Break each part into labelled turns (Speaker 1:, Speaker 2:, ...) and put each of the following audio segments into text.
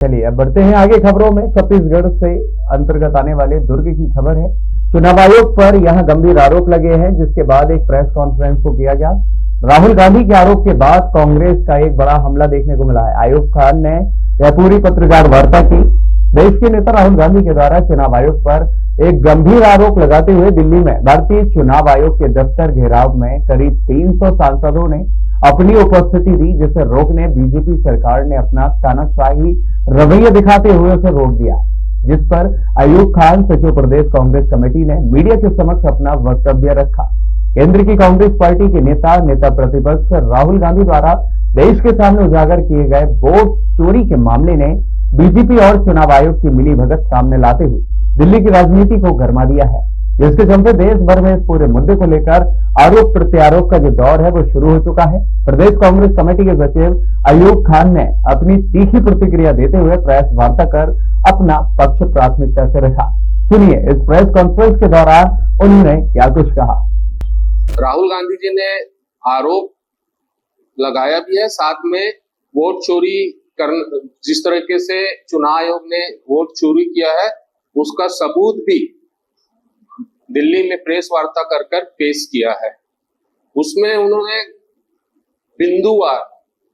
Speaker 1: चलिए अब बढ़ते हैं आगे खबरों में। छत्तीसगढ़ से अंतर्गत आने वाले दुर्ग की खबर है। चुनाव आयोग पर यहां गंभीर आरोप लगे हैं, जिसके बाद एक प्रेस कॉन्फ्रेंस को किया गया। राहुल गांधी के आरोप के बाद कांग्रेस का एक बड़ा हमला देखने को मिला है। आयुब खान ने यह पूरी पत्रकार वार्ता की। देश के नेता राहुल गांधी के द्वारा चुनाव आयोग पर एक गंभीर आरोप लगाते हुए दिल्ली में भारतीय चुनाव आयोग के दफ्तर घेराव में करीब 300 सांसदों ने अपनी उपस्थिति दी, जिसे रोकने बीजेपी सरकार ने अपना तानाशाही रवैया दिखाते हुए उसे रोक दिया, जिस पर अयूब खान सचिव प्रदेश कांग्रेस कमेटी ने मीडिया के समक्ष अपना वक्तव्य रखा। केंद्र की कांग्रेस पार्टी के नेता प्रतिपक्ष राहुल गांधी द्वारा देश के सामने उजागर किए गए वोट चोरी के मामले ने बीजेपी और चुनाव आयोग की मिलीभगत सामने लाते हुए दिल्ली की राजनीति को गरमा दिया है, जिसके चलते देश भर में इस पूरे मुद्दे को लेकर आरोप प्रत्यारोप का जो दौर है वो शुरू हो चुका है। प्रदेश कांग्रेस कमेटी के सचिव अयूब खान ने अपनी तीखी प्रतिक्रिया देते हुए प्रेस वार्ता कर अपना पक्ष प्राथमिकता से रखा। सुनिए इस प्रेस कॉन्फ्रेंस के दौरान उन्होंने क्या कुछ कहा।
Speaker 2: राहुल गांधी जी ने आरोप लगाया भी है, साथ में वोट चोरी जिस तरीके से चुनाव आयोग ने वोट चोरी किया है उसका सबूत भी दिल्ली में प्रेस वार्ता कर पेश किया है। उसमें उन्होंने बिंदुवार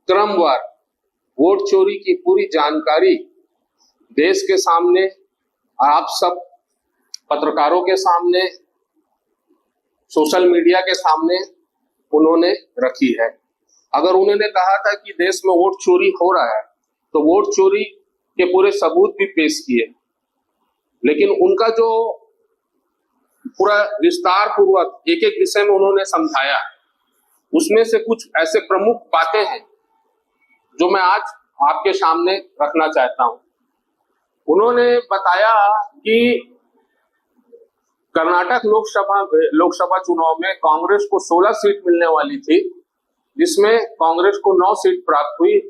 Speaker 2: क्रमवार वोट चोरी की पूरी जानकारी देश के सामने, आप सब पत्रकारों के सामने, सोशल मीडिया के सामने उन्होंने रखी है। अगर उन्होंने कहा था कि देश में वोट चोरी हो रहा है तो वोट चोरी के पूरे सबूत भी पेश किए, लेकिन उनका जो पूरा विस्तार पूर्वक एक एक विषय में उन्होंने समझाया, उसमें से कुछ ऐसे प्रमुख बातें हैं जो मैं आज आपके सामने रखना चाहता हूं। उन्होंने बताया कि कर्नाटक लोकसभा चुनाव में कांग्रेस को 16 सीट मिलने वाली थी, जिसमें कांग्रेस को 9 सीट प्राप्त हुई।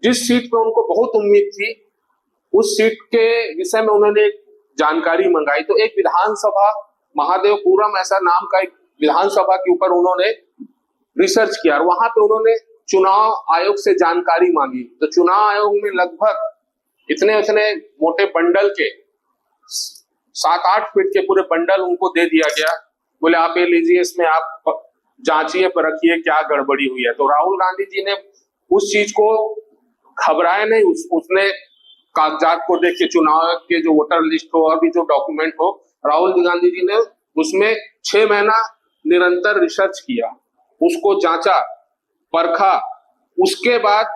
Speaker 2: जिस सीट पे उनको बहुत उम्मीद थी उस सीट के विषय में उन्होंने एक जानकारी मंगाई। तो एक विधानसभा, महादेवपुरम ऐसा नाम का एक विधानसभा के ऊपर उन्होंने रिसर्च किया और वहां पे उन्होंने चुनाव आयोग से जानकारी मांगी। तो चुनाव आयोग में लगभग इतने मोटे बंडल के 7-8 फीट के पूरे बंडल उनको दे दिया गया। बोले आप ये लीजिए, इसमें आप जांचिए पर रखिए क्या गड़बड़ी हुई है। तो राहुल गांधी जी ने उस चीज को घबराया नहीं, उसने कागजात को देख के चुनाव के जो वोटर लिस्ट हो और भी जो डॉक्यूमेंट हो, राहुल गांधी जी ने उसमें 6 महीना निरंतर रिसर्च किया, उसको जांचा परखा, उसके बाद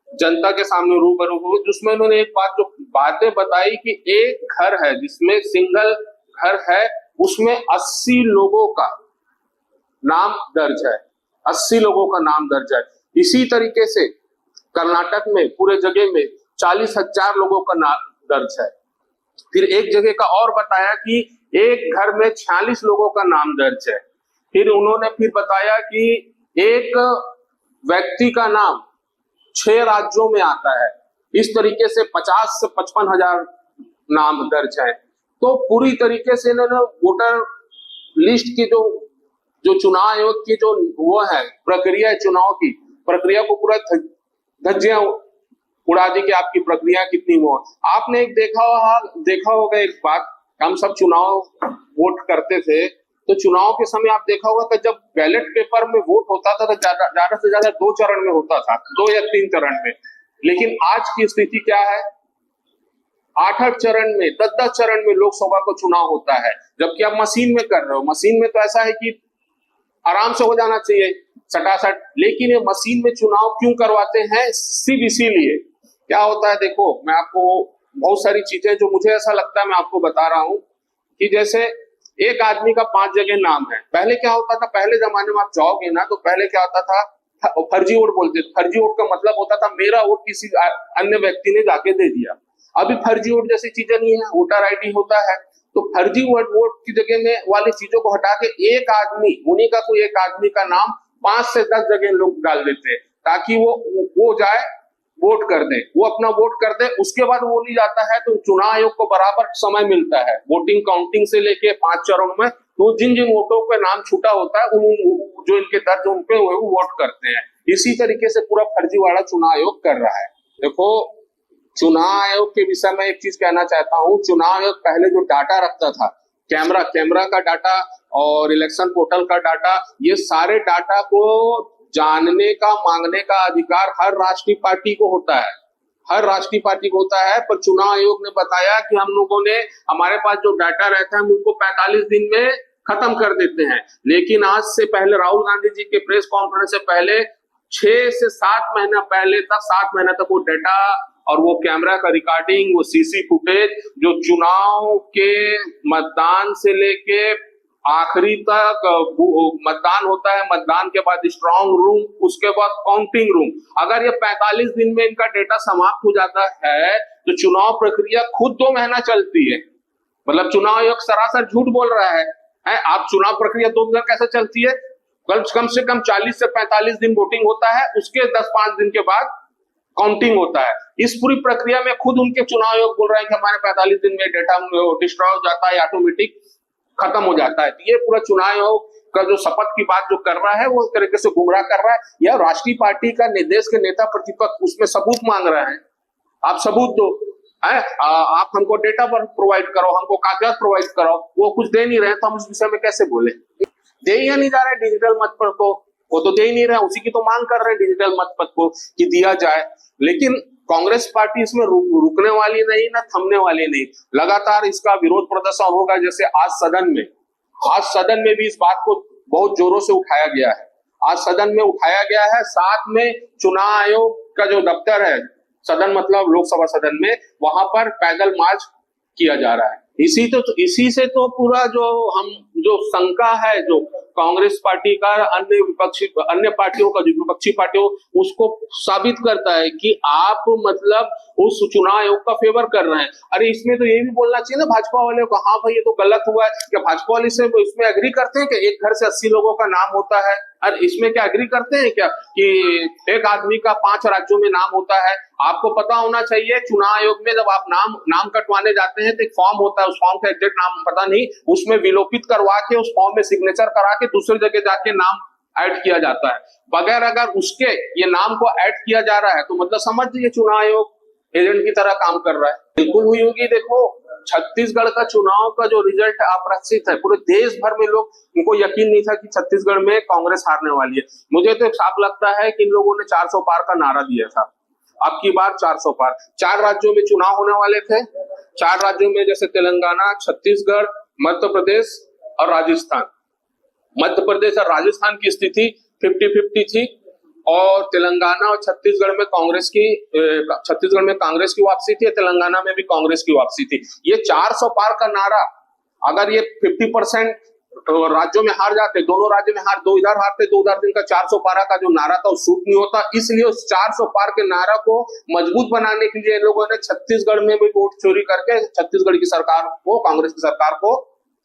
Speaker 2: जनता के सामने रूबरू हुए, जिसमें उन्होंने एक बात जो बातें बताई कि एक घर है जिसमें सिंगल घर है, उसमें 80 लोगों का नाम दर्ज है, 80 लोगों का नाम दर्ज है। इसी तरीके से कर्नाटक में पूरे जगह में 40,000 लोगों का नाम दर्ज है। फिर एक जगह का और बताया कि एक घर में 46 लोगों का नाम दर्ज है। फिर उन्होंने फिर बताया कि एक व्यक्ति का नाम 6 राज्यों में आता है। इस तरीके से 50 से 55 हजार नाम दर्ज है। तो पूरी तरीके से इन्होंने वोटर लिस्ट की जो चुनाव आयोग की जो वो है प्रक्रिया, चुनाव की प्रक्रिया को पूरा धज्जियां उड़ा दी कि आपकी प्रक्रिया कितनी वो। आपने एक देखा होगा एक बात, हम सब चुनाव वोट करते थे तो चुनाव के समय आप देखा होगा कि जब बैलेट पेपर में वोट होता था तो ज्यादा से ज्यादा 2 चरण में होता था, 2 या 3 चरण में। लेकिन आज की स्थिति क्या है, 8-8 चरण में, 10-10 चरण में लोकसभा को चुनाव होता है, जबकि आप मशीन में कर रहे हो। मशीन में तो ऐसा है कि आराम से हो जाना चाहिए सटासट, लेकिन ये मशीन में चुनाव क्यों करवाते हैं? सिर्फ इसीलिए। क्या होता है, देखो मैं आपको बहुत सारी चीजें जो मुझे ऐसा लगता है मैं आपको बता रहा हूं कि जैसे एक आदमी का 5 जगह नाम है। पहले क्या होता था, पहले जमाने में आप जाओगे ना तो पहले क्या होता था, फर्जी वोट बोलते थे। फर्जी वोट का मतलब होता था मेरा वोट किसी अन्य व्यक्ति ने जाके दे दिया। अभी फर्जी वोट जैसी चीजें नहीं है, वोटर आईडी होता है। तो फर्जी वोट की जगह में वाली चीजों को हटा के एक आदमी, उन्हीं का कोई एक आदमी का नाम 5 से 10 जगह लोग डाल देते हैं ताकि वो जाए वोट कर दे, वो अपना वोट कर दे। उसके बाद वो नहीं जाता है तो चुनाव आयोग को बराबर समय मिलता है वोटिंग काउंटिंग से लेके 5 चरणों में। तो जिन जिन वोटों पे नाम छूटा होता है जो इनके दर्ज उनपे वो वोट करते हैं। इसी तरीके से पूरा फर्जीवाड़ा चुनाव आयोग कर रहा है। देखो चुनाव आयोग के विषय में एक चीज कहना चाहता हूं। चुनाव आयोग पहले जो डाटा रखता था, कैमरा का डाटा और इलेक्शन पोर्टल का डाटा, ये सारे डाटा को जानने का, मांगने का अधिकार हर राष्ट्रीय पार्टी को होता है, हर राष्ट्रीय पार्टी को होता है। पर चुनाव आयोग ने बताया कि हम लोगों ने, हमारे पास जो डाटा रहता है हम उसको 45 दिन में खत्म कर देते हैं। लेकिन आज से पहले, राहुल गांधी जी के प्रेस कॉन्फ्रेंस से पहले 6 से 7 महीना पहले तक, 7 महीना तक वो डाटा और वो कैमरा का रिकॉर्डिंग, वो सीसी फुटेज जो चुनाव के मतदान से लेके आखिरी तक मतदान होता है, मतदान के बाद स्ट्रांग रूम, उसके बाद काउंटिंग रूम, अगर ये 45 दिन में इनका डेटा समाप्त हो जाता है तो चुनाव प्रक्रिया खुद 2 महीना चलती है। मतलब चुनाव आयोग सरासर झूठ बोल रहा है। आप चुनाव प्रक्रिया 2 दिन कैसे चलती है? कम से कम 40 से 45 दिन वोटिंग होता है, उसके 10-5 दिन के बाद काउंटिंग होता है। इस पूरी प्रक्रिया में खुद उनके चुनाव आयोग बोल रहे हैं कि हमारे 45 दिन में डेटा डिस्ट्रॉय हो जाता है, ऑटोमेटिक खत्म हो जाता है। तो ये पूरा चुनाव आयोग का जो शपथ की बात जो कर रहा है वो तरीके से गुमराह कर रहा है। यह राष्ट्रीय पार्टी का देश के नेता प्रतिपक्ष उसमें सबूत मांग रहे हैं, आप सबूत दो, आप हमको डेटा पर प्रोवाइड करो, हमको कागजात प्रोवाइड करो। वो कुछ दे नहीं रहे तो हम उस विषय में कैसे बोले? दे ही नहीं जा रहे डिजिटल मतपत्र को, वो तो दे ही नहीं रहे, उसी की तो मांग कर रहे हैं डिजिटल मतपत्र को कि दिया जाए। लेकिन कांग्रेस पार्टी इसमें रुकने वाली नहीं, ना थमने वाली नहीं, लगातार इसका विरोध प्रदर्शन होगा। जैसे आज सदन में भी इस बात को बहुत जोरों से उठाया गया है, आज सदन में उठाया गया है। साथ में चुनाव आयोग का जो दफ्तर है, सदन मतलब लोकसभा सदन में, वहां पर पैदल मार्च किया जा रहा है। इसी से तो पूरा जो शंका है जो कांग्रेस पार्टी का अन्य पार्टियों का, जो विपक्षी पार्टियों, उसको साबित करता है कि आप मतलब उस चुनाव आयोग का फेवर कर रहे हैं। अरे इसमें तो ये भी बोलना चाहिए ना भाजपा वाले को, हाँ भाई ये तो गलत हुआ है। क्या भाजपा वाले से इसमें एग्री करते हैं कि एक घर से 80 लोगों का नाम होता है? अरे इसमें क्या एग्री करते हैं क्या कि एक आदमी का 5 राज्यों में नाम होता है? आपको पता होना चाहिए, चुनाव आयोग में जब आप नाम कटवाने जाते हैं तो एक फॉर्म होता है, उस फॉर्म का एग्जैक्ट नाम पता नहीं, उसमें विलोपित करवा के उस फॉर्म में सिग्नेचर करा के दूसरी जगह जाके नाम ऐड किया जाता है। बगैर अगर उसके ये नाम को ऐड किया जा रहा है तो मतलब समझ लीजिए चुनाव आयोग एजेंट की तरह काम कर रहा है। बिल्कुल हुई होगी। देखो छत्तीसगढ़ का चुनाव का जो रिजल्ट है अप्रत्याशित है, पूरे देश भर में लोग, उनको यकीन नहीं था कि छत्तीसगढ़ में कांग्रेस हारने वाली है। मुझे तो साफ लगता है कि इन लोगों ने 400 पार का नारा दिया था, अब की बार 400 पार। 4 राज्यों में चुनाव होने वाले थे, 4 राज्यों में जैसे तेलंगाना, छत्तीसगढ़, मध्य प्रदेश और राजस्थान। मध्य प्रदेश और राजस्थान की स्थिति 50-50 थी और तेलंगाना और छत्तीसगढ़ में कांग्रेस की वापसी थी, तेलंगाना में भी कांग्रेस की वापसी थी। ये 400 पार का नारा, अगर ये 50% राज्यों में हार जाते, दोनों राज्यों में दो इधर हारते, 2 उधर, दिन का 400 पारा का जो नारा था वो सूट नहीं होता। इसलिए उस 400 पार के नारा को मजबूत बनाने के लिए लोगों ने छत्तीसगढ़ में भी वोट चोरी करके छत्तीसगढ़ की सरकार को, कांग्रेस की सरकार को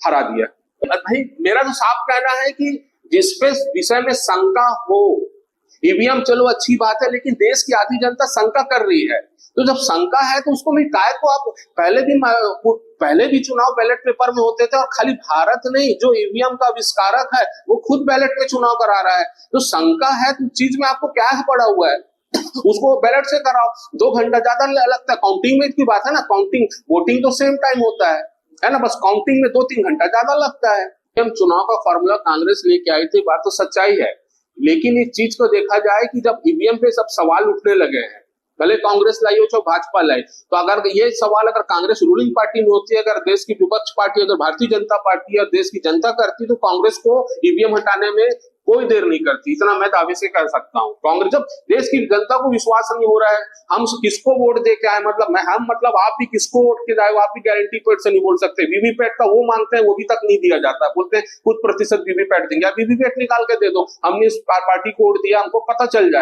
Speaker 2: हरा दिया। भाई मेरा तो साफ कहना है कि जिसपे विषय में शंका हो, ईवीएम चलो अच्छी बात है, लेकिन देश की आधी जनता शंका कर रही है, तो जब शंका है तो उसको भी काय को आप पहले भी चुनाव बैलेट पेपर में होते थे और खाली भारत नहीं, जो ईवीएम का आविष्कारक है वो खुद बैलेट पे चुनाव करा रहा है। तो शंका है तो चीज में आपको क्या पड़ा हुआ है, उसको बैलेट से कराओ। 2 घंटा ज्यादा लगता है, काउंटिंग में की बात है ना, काउंटिंग वोटिंग तो सेम टाइम होता है ना, बस काउंटिंग में 2-3 घंटा ज्यादा लगता है। हम चुनाव का फॉर्मूला कांग्रेस लेके आई थी, बात तो सच्चाई है, लेकिन एक चीज को देखा जाए कि जब ईवीएम पे सब सवाल उठने लगे हैं, भले कांग्रेस लाई हो चाहे भाजपा लाई, तो अगर ये सवाल अगर कांग्रेस रूलिंग पार्टी में होती है, अगर देश की विपक्ष पार्टी, अगर भारतीय जनता पार्टी या देश की जनता करती, तो कांग्रेस को ईवीएम हटाने में कोई देर नहीं करती। इतना मैं दावे से कह सकता हूँ। कांग्रेस, जब देश की जनता को विश्वास नहीं हो रहा है, हम किसको वोट दे के आए, मतलब आप भी किसको वोट के जाए, आप भी गारंटी पेड से नहीं बोल सकते। वीवीपैट का वो मांगते हैं, वो भी तक नहीं दिया जाता, बोलते हैं कुछ प्रतिशत वीवीपैट देंगे, आप वीवीपैट निकाल के दे दो, हमने इस पार्टी को वोट दिया, हमको पता चल जाए।